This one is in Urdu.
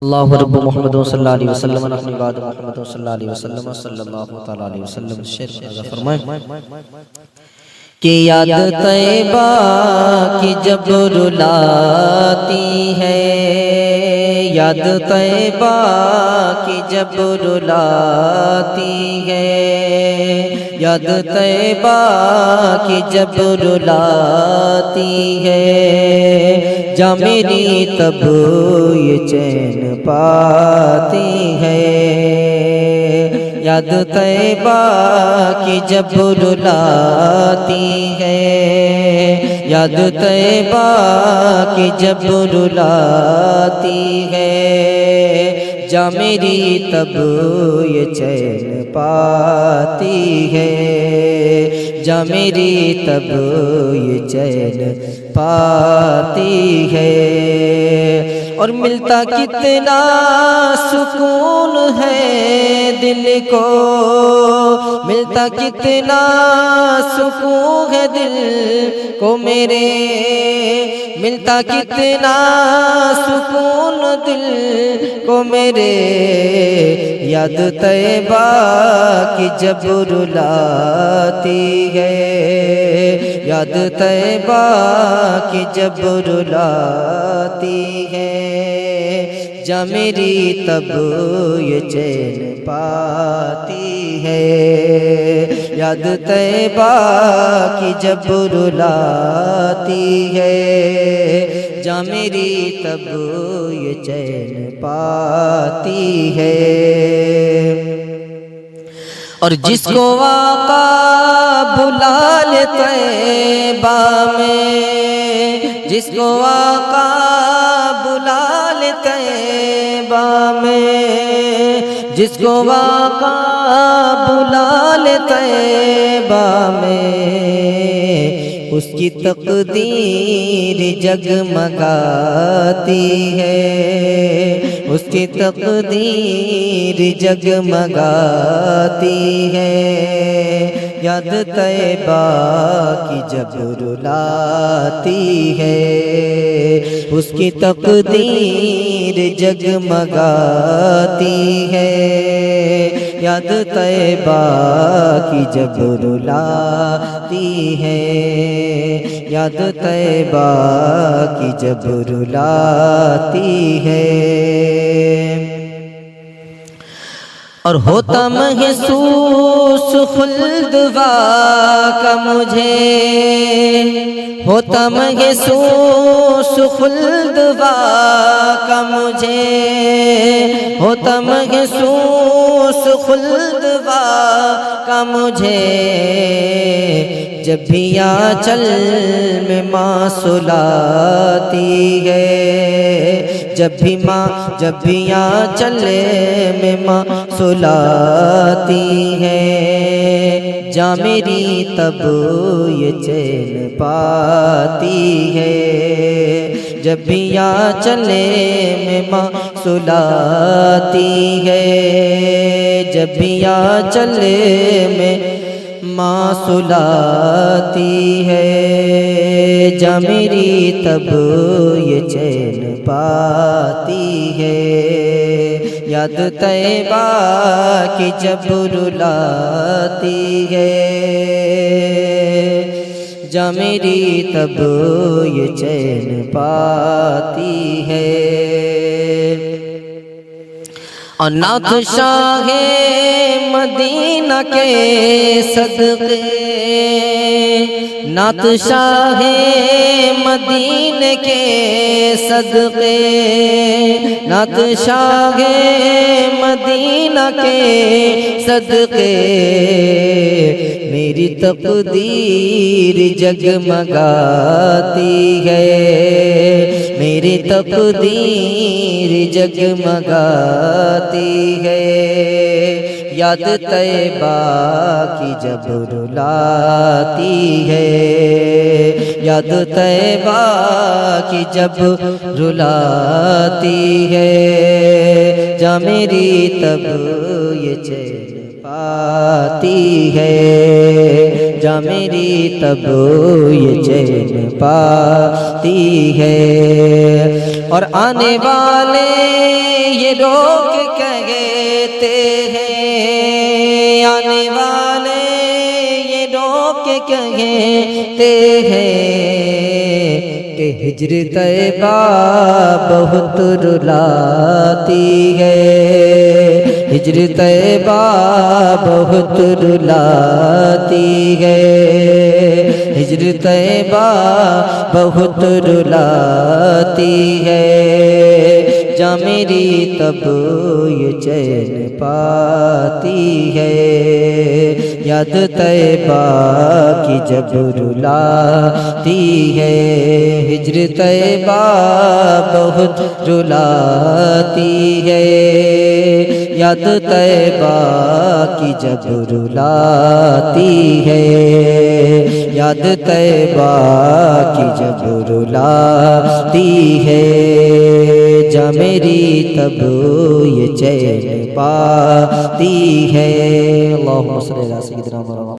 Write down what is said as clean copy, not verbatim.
اللہ رب محمد صلی اللہ علیہ وسلم اپنی بعد محمد صلی اللہ علیہ وسلم صلی اللہ تعالیٰ علیہ وسلم شعر نازل فرمائیں کہ یاد طیبہ کی جب رلاتی ہے، یاد طیبہ کی جب رلاتی ہے، یاد طیبہ کی جب رلاتی ہے، جا میری تب یہ چین پاتی ہے، یاد طیبہ کی جب رلاتی ہے، یاد طیبہ کی جب رلاتی ہے، جا میری تب یہ چین پاتی ہے، جا میری تب یہ چین پاتی ہے، اور ملتا کتنا سکون ہے دل کو، ملتا کتنا سکون ہے دل کو میرے، ملتا کتنا سکون دل کو میرے، یاد طیبہ کی جب رلاتی ہے، یاد طیبہ کی جب رلاتی ہے، جا میری تب یہ چین پاتی ہے، یاد طیبہ کی جب رلاتی ہے، جا میری تب یہ چین پاتی ہے، اور جس کو آقا بلا لے طیبہ میں، جس کو آقا بلا لے طیبہ میں، جس کو آقا بلا لے طیبہ میں، اس کی تقدیر جگمگاتی ہے، اس کی تقدیر جگمگاتی ہے، یاد طیبہ کی جب رلاتی ہے، اس کی تقدیر جگمگاتی ہے، یاد طیبہ کی جب رلاتی ہے، یاد طیبہ کی جب رلاتی ہے، اور ہوتا محسوس خلد کا مجھے، ہوتا محسوس خلد کا مجھے، ہوتا محسوس خلد کا مجھے، جب بھی آنچل میں ماں سلاتی ہے، جب بھی آنچل میں ماں سلاتی ہے، جا میری تب یہ چین پاتی ہے، جب بھی آنچل میں ماں سلاتی ہے، جب بھی آنچل میں ماں سلاتی ہے، جا میری تب یہ چین پاتی ہے، یاد طیبہ کی جب رلاتی ہے، جا میری تب یہ چین پاتی ہے، اور نعت شاہ مدینہ کے صدقے، نعت شاہ مدینہ کے صدقے، نعت شاہ مدینہ کے صدقے، میری تقدیر جگمگاتی ہے، میری تقدیر جگمگاتی ہے، یاد طیبہ کی جب رلاتی ہے، یاد طیبہ کی جب رلاتی ہے، جا میری تب یہ چین پاتی ہے، جا میری تب یہ چین پاتی ہے، اور آنے والے رو کے کہتے ہیں آنے والے، یہ رو کے کہتے ہیں کہ ہجر طیبہ بہت رلاتی ہے، ہجر طیبہ بہت رلاتی ہے، ہجر طیبہ بہت رلاتی ہے، جا میری تب یہ چین پاتی ہے، یاد طیبہ کی جب رلاتی ہے، ہجر طیبہ بہت رلاتی ہے، یاد طیبہ کی جب رلاتی ہے، یاد طیبہ کی جب رلاتی ہے، جا میری تب یہ چین پاتی ہے۔ اللہم صلی علی سیدنا محمد۔